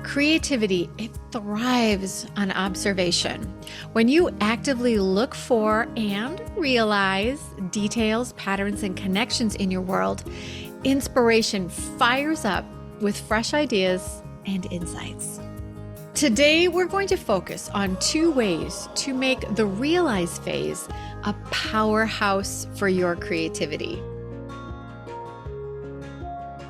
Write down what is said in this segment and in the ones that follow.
Creativity, it thrives on observation. When you actively look for and realize details, patterns, and connections in your world, inspiration fires up with fresh ideas and insights. Today, we're going to focus on 2 ways to make the realize phase a powerhouse for your creativity.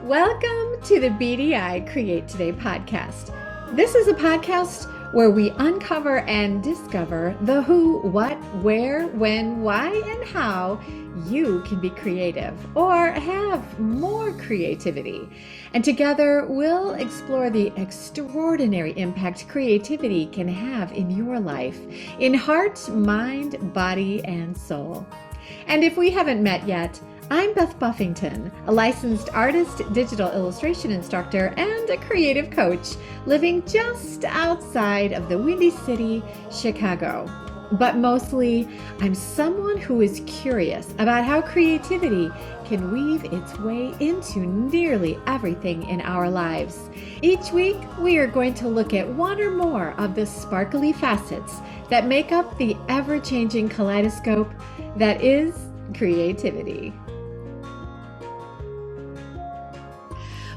Welcome to the BDI Create Today podcast. This is a podcast where we uncover and discover the who, what, where, when, why, and how you can be creative or have more creativity. And together we'll explore the extraordinary impact creativity can have in your life, in heart, mind, body, and soul. And if we haven't met yet, I'm Beth Buffington, a licensed artist, digital illustration instructor, and a creative coach living just outside of the Windy City, Chicago. But mostly, I'm someone who is curious about how creativity can weave its way into nearly everything in our lives. Each week, we are going to look at one or more of the sparkly facets that make up the ever-changing kaleidoscope that is creativity.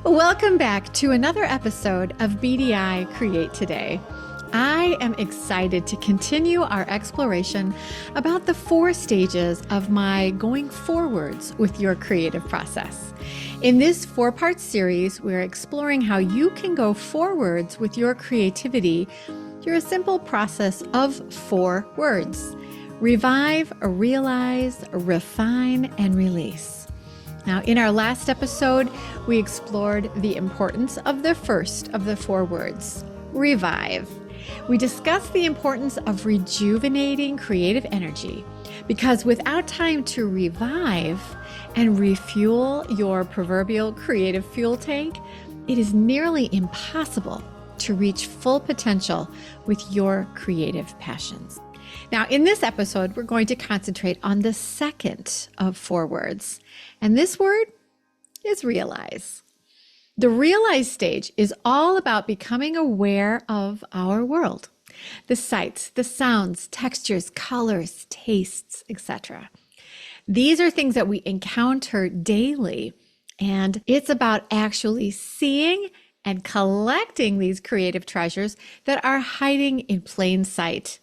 Welcome back to another episode of BDI Create Today. I am excited to continue our exploration about the 4 stages of my going forwards with your creative process. In this 4-part series, we're exploring how you can go forwards with your creativity through a simple process of 4 words: revive, realize, refine, and release. Now, in our last episode, we explored the importance of the first of the 4 words, revive. We discussed the importance of rejuvenating creative energy because without time to revive and refuel your proverbial creative fuel tank, it is nearly impossible to reach full potential with your creative passions. Now, in this episode, we're going to concentrate on the second of 4 words, and this word is realize. The realize stage is all about becoming aware of our world, the sights, the sounds, textures, colors, tastes, etc. These are things that we encounter daily, and it's about actually seeing and collecting these creative treasures that are hiding in plain sight.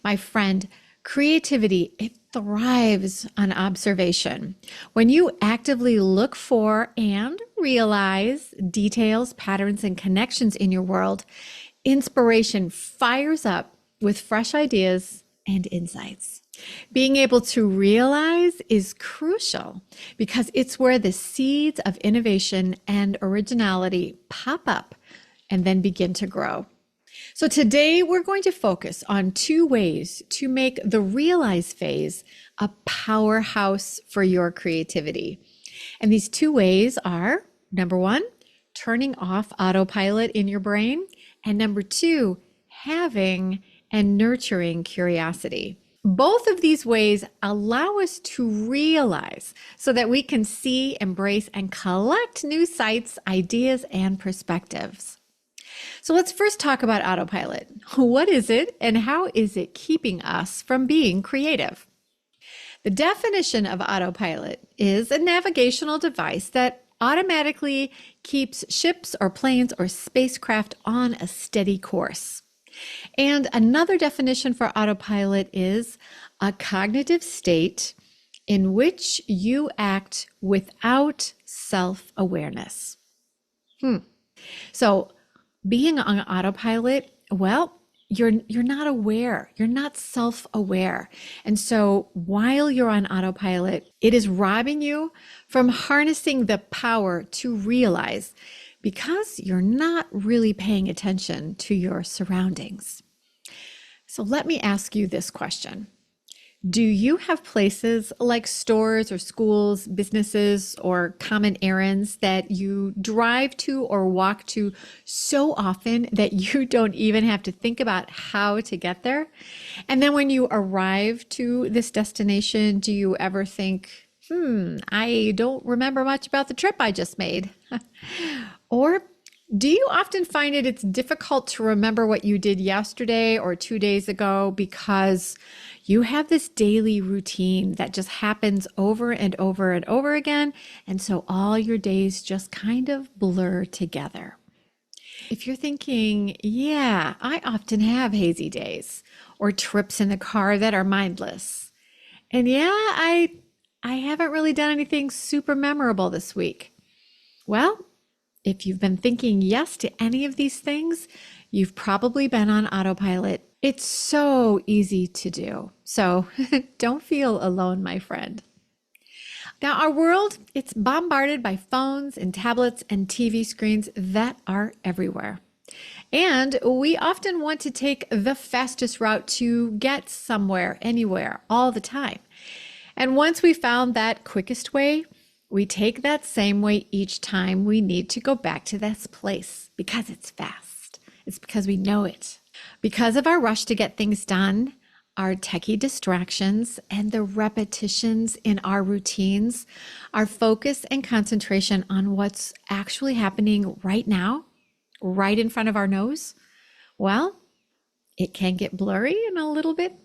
My friend, creativity, it thrives on observation. When you actively look for and realize details, patterns, and connections in your world, inspiration fires up with fresh ideas and insights. Being able to realize is crucial because it's where the seeds of innovation and originality pop up and then begin to grow. So today we're going to focus on 2 ways to make the realize phase a powerhouse for your creativity. And these 2 ways are, number 1, turning off autopilot in your brain, and number 2, having and nurturing curiosity. Both of these ways allow us to realize so that we can see, embrace, and collect new sights, ideas, and perspectives. So let's first talk about autopilot. What is it and how is it keeping us from being creative? The definition of autopilot is a navigational device that automatically keeps ships or planes or spacecraft on a steady course. And another definition for autopilot is a cognitive state in which you act without self-awareness. So being on autopilot, well, you're not aware, you're not self-aware. And so while you're on autopilot, it is robbing you from harnessing the power to realize because you're not really paying attention to your surroundings. So let me ask you this question. Do you have places like stores or schools, businesses, or common errands that you drive to or walk to so often that you don't even have to think about how to get there? And then when you arrive to this destination, do you ever think, I don't remember much about the trip I just made? Or Do you often find it's difficult to remember what you did yesterday or 2 days ago because you have this daily routine that just happens over and over and over again, and so all your days just kind of blur together? If you're thinking, yeah, I often have hazy days or trips in the car that are mindless, and yeah, I haven't really done anything super memorable this week. Well, if you've been thinking yes to any of these things, you've probably been on autopilot. It's so easy to do. So don't feel alone, my friend. Now, our world, it's bombarded by phones and tablets and TV screens that are everywhere. And we often want to take the fastest route to get somewhere, anywhere, all the time. And once we found that quickest way, we take that same way each time we need to go back to this place because it's fast. It's because we know it. Because of our rush to get things done, our techie distractions and the repetitions in our routines, our focus and concentration on what's actually happening right now, right in front of our nose, well, it can get blurry and a little bit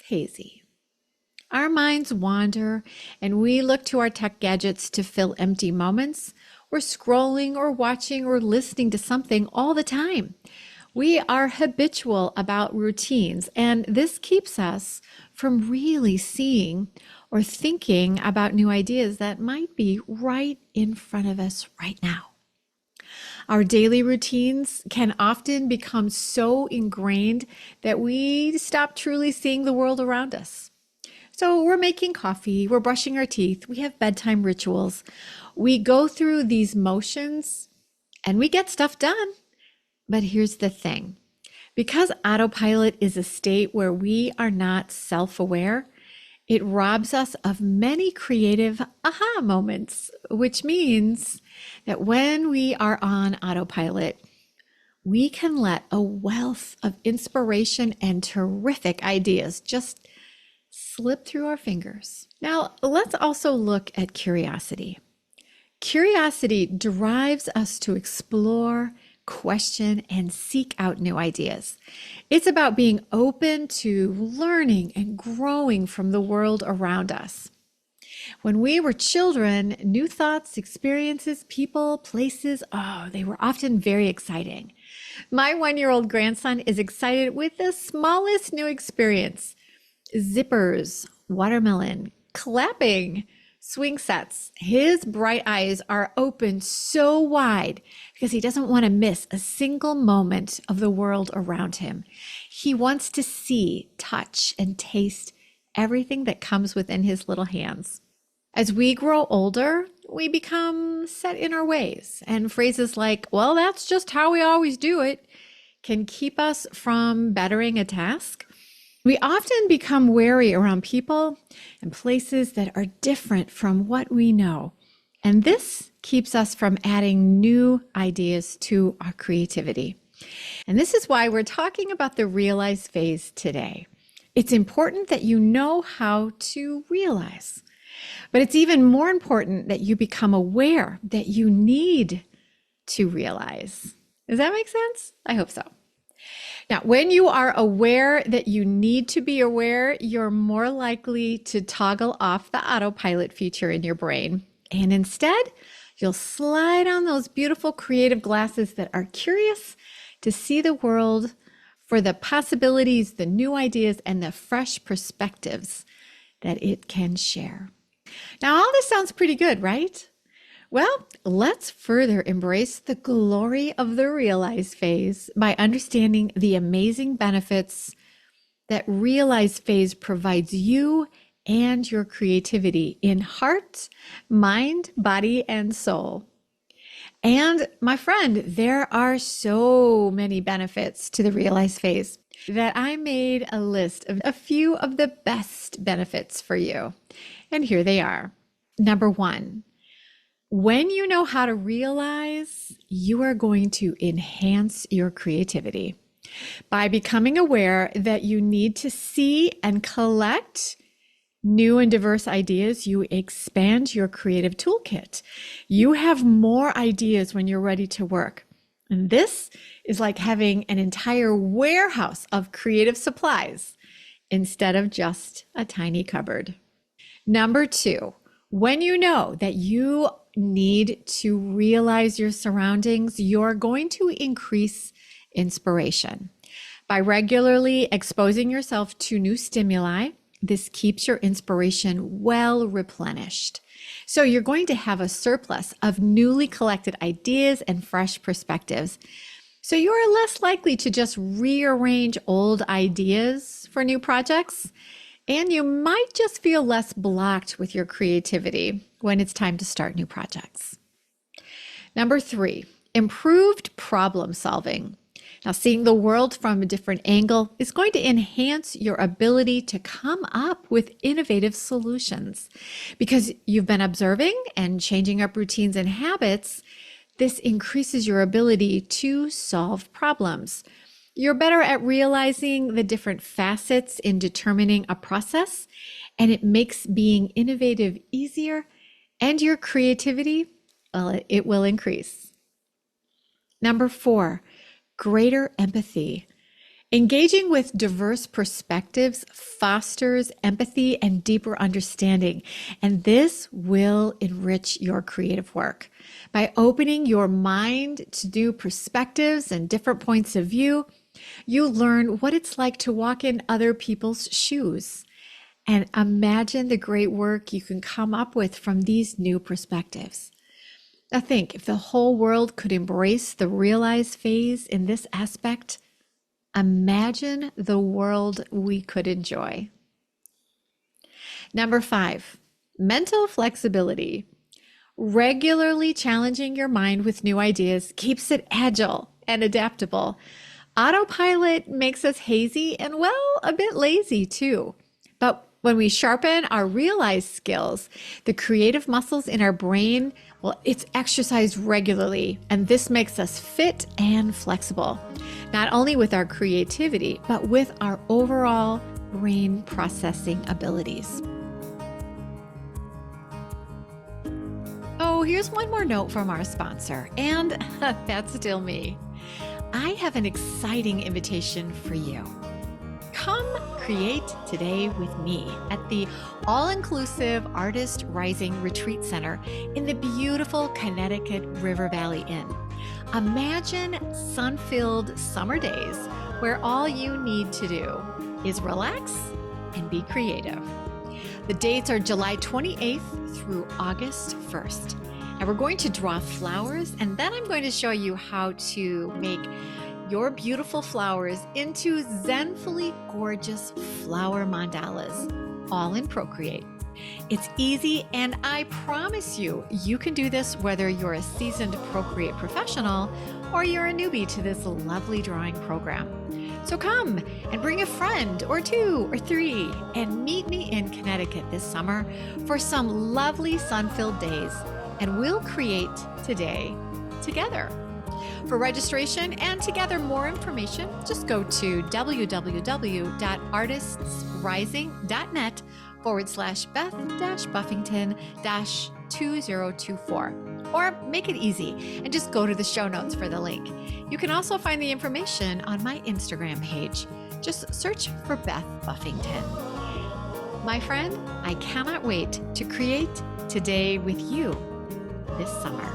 hazy. Our minds wander and we look to our tech gadgets to fill empty moments. We're scrolling or watching or listening to something all the time. We are habitual about routines, and this keeps us from really seeing or thinking about new ideas that might be right in front of us right now. Our daily routines can often become so ingrained that we stop truly seeing the world around us. So we're making coffee, we're brushing our teeth, we have bedtime rituals. We go through these motions and we get stuff done. But here's the thing. Because autopilot is a state where we are not self-aware, it robs us of many creative aha moments, which means that when we are on autopilot, we can let a wealth of inspiration and terrific ideas just slip through our fingers. Now, let's also look at curiosity. Curiosity drives us to explore, question, and seek out new ideas. It's about being open to learning and growing from the world around us. When we were children, new thoughts, experiences, people, places, they were often very exciting. My 1-year-old grandson is excited with the smallest new experience. Zippers, watermelon, clapping, swing sets. His bright eyes are open so wide because he doesn't want to miss a single moment of the world around him. He wants to see, touch, and taste everything that comes within his little hands. As we grow older, we become set in our ways, and phrases like, well, that's just how we always do it, can keep us from bettering a task. We often become wary around people and places that are different from what we know. And this keeps us from adding new ideas to our creativity. And this is why we're talking about the realize phase today. It's important that you know how to realize, but it's even more important that you become aware that you need to realize. Does that make sense? I hope so. Now, when you are aware that you need to be aware, you're more likely to toggle off the autopilot feature in your brain. And instead, you'll slide on those beautiful creative glasses that are curious to see the world for the possibilities, the new ideas, and the fresh perspectives that it can share. Now, all this sounds pretty good, right? Well, let's further embrace the glory of the realize phase by understanding the amazing benefits that realize phase provides you and your creativity in heart, mind, body, and soul. And my friend, there are so many benefits to the realize phase that I made a list of a few of the best benefits for you. And here they are. Number 1. When you know how to realize, you are going to enhance your creativity by becoming aware that you need to see and collect new and diverse ideas. You expand your creative toolkit. You have more ideas when you're ready to work. And this is like having an entire warehouse of creative supplies instead of just a tiny cupboard. Number 2, when you know that you need to realize your surroundings, you're going to increase inspiration. By regularly exposing yourself to new stimuli, this keeps your inspiration well replenished. So you're going to have a surplus of newly collected ideas and fresh perspectives. So you're less likely to just rearrange old ideas for new projects. And you might just feel less blocked with your creativity when it's time to start new projects. Number 3, improved problem solving. Now, seeing the world from a different angle is going to enhance your ability to come up with innovative solutions. Because you've been observing and changing up routines and habits, this increases your ability to solve problems. You're better at realizing the different facets in determining a process, and it makes being innovative easier, and your creativity, well, it will increase. Number 4, greater empathy. Engaging with diverse perspectives fosters empathy and deeper understanding, and this will enrich your creative work. By opening your mind to new perspectives and different points of view, you learn what it's like to walk in other people's shoes. And imagine the great work you can come up with from these new perspectives. Now think, if the whole world could embrace the realize phase in this aspect, imagine the world we could enjoy. Number 5, mental flexibility. Regularly challenging your mind with new ideas keeps it agile and adaptable. Autopilot makes us hazy and, well, a bit lazy too. But when we sharpen our realize skills, the creative muscles in our brain, well, it's exercised regularly, and this makes us fit and flexible, not only with our creativity, but with our overall brain processing abilities. Oh, here's one more note from our sponsor, and that's still me. I have an exciting invitation for you. Come create today with me at the all-inclusive Artist Rising Retreat Center in the beautiful Connecticut River Valley Inn. Imagine sun-filled summer days where all you need to do is relax and be creative. The dates are July 28th through August 1st. And we're going to draw flowers, and then I'm going to show you how to make your beautiful flowers into zenfully gorgeous flower mandalas, all in Procreate. It's easy, and I promise you, you can do this whether you're a seasoned Procreate professional or you're a newbie to this lovely drawing program. So come and bring a friend or 2 or 3 and meet me in Connecticut this summer for some lovely sun-filled days, and we'll create today together. For registration and to gather more information, just go to www.artists-rising.net/Beth-Buffington-2024, or make it easy and just go to the show notes for the link. You can also find the information on my Instagram page. Just search for Beth Buffington. My friend, I cannot wait to create today with you this summer.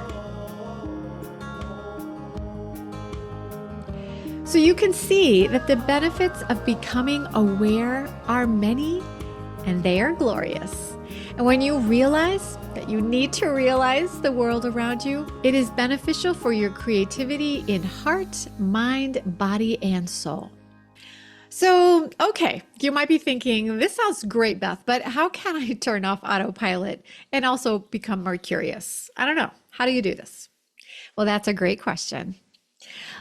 So you can see that the benefits of becoming aware are many, and they are glorious. And when you realize that you need to realize the world around you, it is beneficial for your creativity in heart, mind, body, and soul. So, okay, you might be thinking, this sounds great, Beth, but how can I turn off autopilot and also become more curious? I don't know. How do you do this? Well, that's a great question.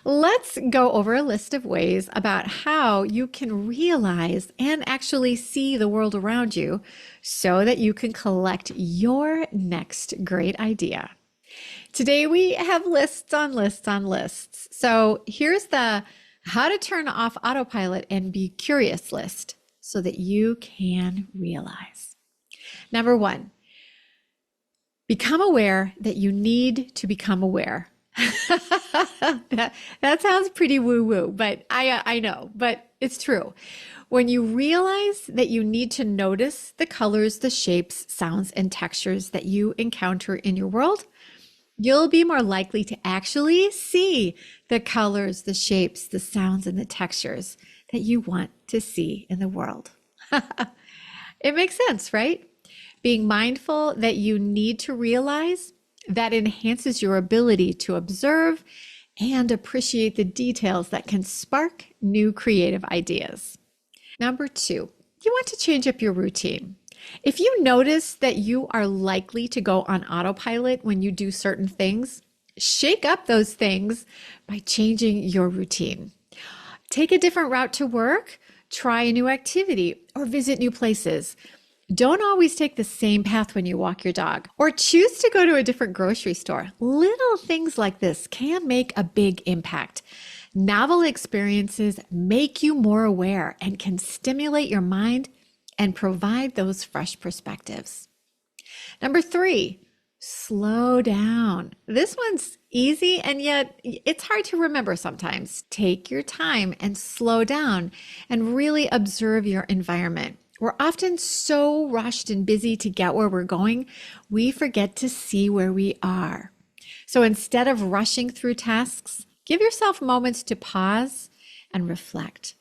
Let's go over a list of ways about how you can realize and actually see the world around you so that you can collect your next great idea. Today we have lists on lists on lists. So here's the how to turn off autopilot and be curious list so that you can realize. Number 1, become aware that you need to become aware. That sounds pretty woo-woo, but I know, but it's true. When you realize that you need to notice the colors, the shapes, sounds, and textures that you encounter in your world, you'll be more likely to actually see the colors, the shapes, the sounds, and the textures that you want to see in the world. It makes sense, right? Being mindful that you need to realize that enhances your ability to observe and appreciate the details that can spark new creative ideas. Number 2, you want to change up your routine. If you notice that you are likely to go on autopilot when you do certain things, shake up those things by changing your routine. Take a different route to work, try a new activity, or visit new places. Don't always take the same path when you walk your dog, or choose to go to a different grocery store. Little things like this can make a big impact. Novel experiences make you more aware and can stimulate your mind and provide those fresh perspectives. Number 3, slow down. This one's easy and yet it's hard to remember sometimes. Take your time and slow down and really observe your environment. We're often so rushed and busy to get where we're going, we forget to see where we are. So instead of rushing through tasks, give yourself moments to pause and reflect.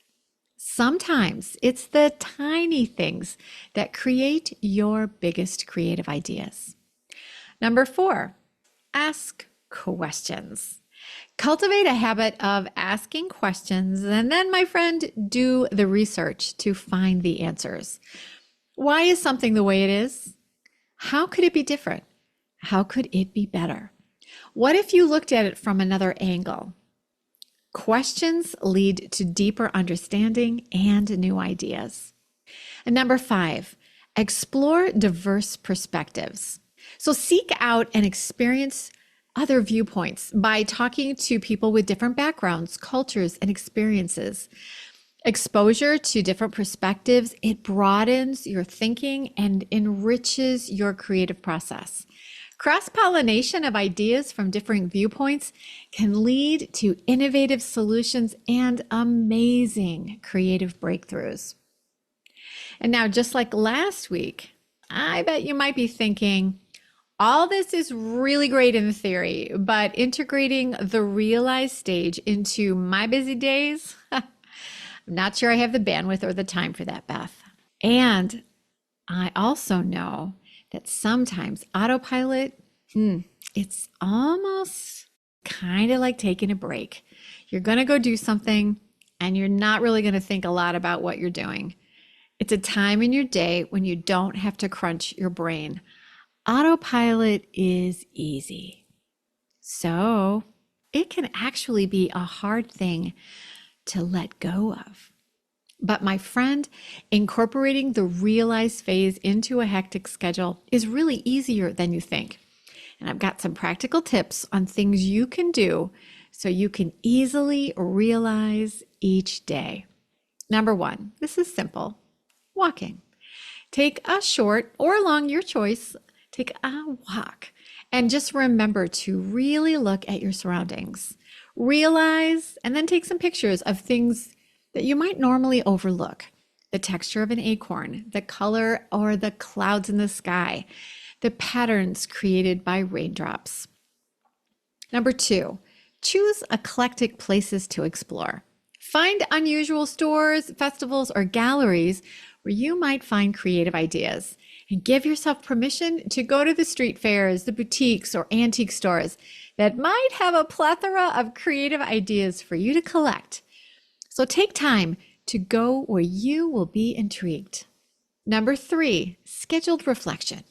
Sometimes it's the tiny things that create your biggest creative ideas. Number 4, ask questions. Cultivate a habit of asking questions and then, my friend, do the research to find the answers. Why is something the way it is? How could it be different? How could it be better? What if you looked at it from another angle? Questions lead to deeper understanding and new ideas. And number 5, explore diverse perspectives. So seek out and experience other viewpoints by talking to people with different backgrounds, cultures, and experiences. Exposure to different perspectives, it broadens your thinking and enriches your creative process. Cross-pollination of ideas from different viewpoints can lead to innovative solutions and amazing creative breakthroughs. And now, just like last week, I bet you might be thinking, all this is really great in theory, but integrating the realize stage into my busy days, I'm not sure I have the bandwidth or the time for that, Beth. And I also know that sometimes autopilot, it's almost kind of like taking a break. You're going to go do something and you're not really going to think a lot about what you're doing. It's a time in your day when you don't have to crunch your brain. Autopilot is easy. So it can actually be a hard thing to let go of. But my friend, incorporating the realize phase into a hectic schedule is really easier than you think. And I've got some practical tips on things you can do so you can easily realize each day. Number 1, this is simple, walking. Take a short or long, your choice, take a walk and just remember to really look at your surroundings. Realize and then take some pictures of things that you might normally overlook. The texture of an acorn, the color or the clouds in the sky, the patterns created by raindrops. Number 2, choose eclectic places to explore. Find unusual stores, festivals, or galleries where you might find creative ideas. And give yourself permission to go to the street fairs, the boutiques, or antique stores that might have a plethora of creative ideas for you to collect. So take time to go where you will be intrigued. Number 3, scheduled reflection.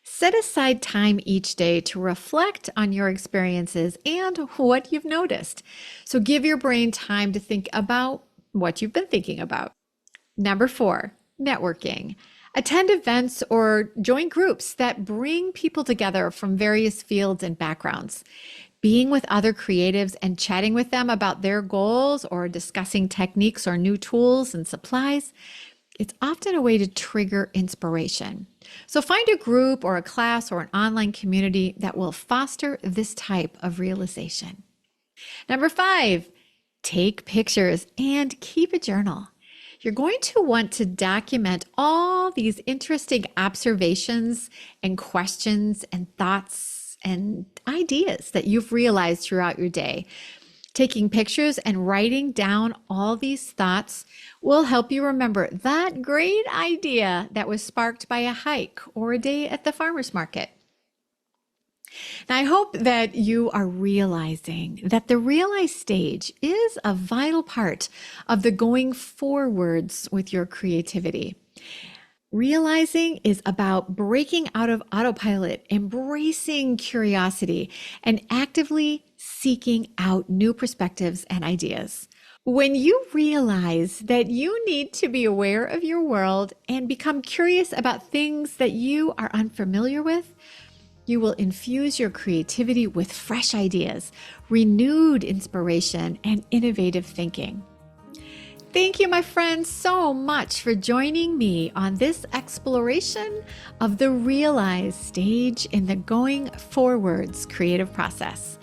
Set aside time each day to reflect on your experiences and what you've noticed. So give your brain time to think about what you've been thinking about. Number 4, networking. Attend events or join groups that bring people together from various fields and backgrounds. Being with other creatives and chatting with them about their goals or discussing techniques or new tools and supplies, it's often a way to trigger inspiration. So find a group or a class or an online community that will foster this type of realization. Number 5, take pictures and keep a journal. You're going to want to document all these interesting observations and questions and thoughts and ideas that you've realized throughout your day. Taking pictures and writing down all these thoughts will help you remember that great idea that was sparked by a hike or a day at the farmer's market. Now, I hope that you are realizing that the realize stage is a vital part of the going forwards with your creativity. Realizing is about breaking out of autopilot, embracing curiosity, and actively seeking out new perspectives and ideas. When you realize that you need to be aware of your world and become curious about things that you are unfamiliar with, you will infuse your creativity with fresh ideas, renewed inspiration, and innovative thinking. Thank you, my friends, so much for joining me on this exploration of the realize stage in the going forwards creative process.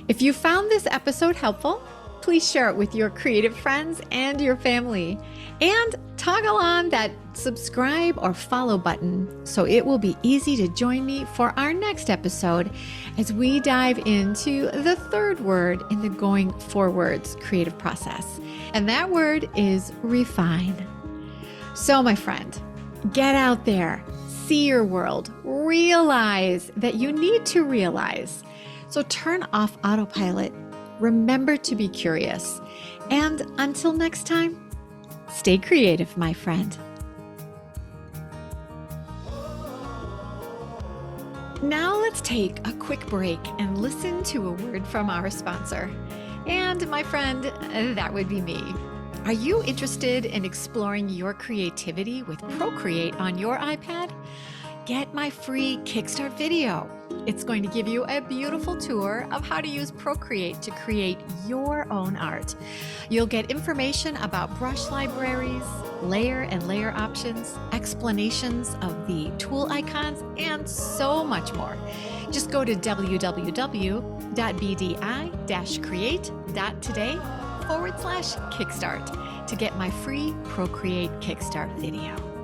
If you found this episode helpful, please share it with your creative friends and your family. And toggle on that subscribe or follow button so it will be easy to join me for our next episode as we dive into the third word in the going forwards creative process. And that word is refine. So, my friend, get out there, see your world, realize that you need to realize. So turn off autopilot, remember to be curious, and until next time, stay creative, my friend. Now let's take a quick break and listen to a word from our sponsor. And my friend, that would be me. Are you interested in exploring your creativity with Procreate on your iPad? Get my free Kickstart video. It's going to give you a beautiful tour of how to use Procreate to create your own art. You'll get information about brush libraries, layer and layer options, explanations of the tool icons, and so much more. Just go to www.bdi-create.today/Kickstart to get my free Procreate Kickstart video.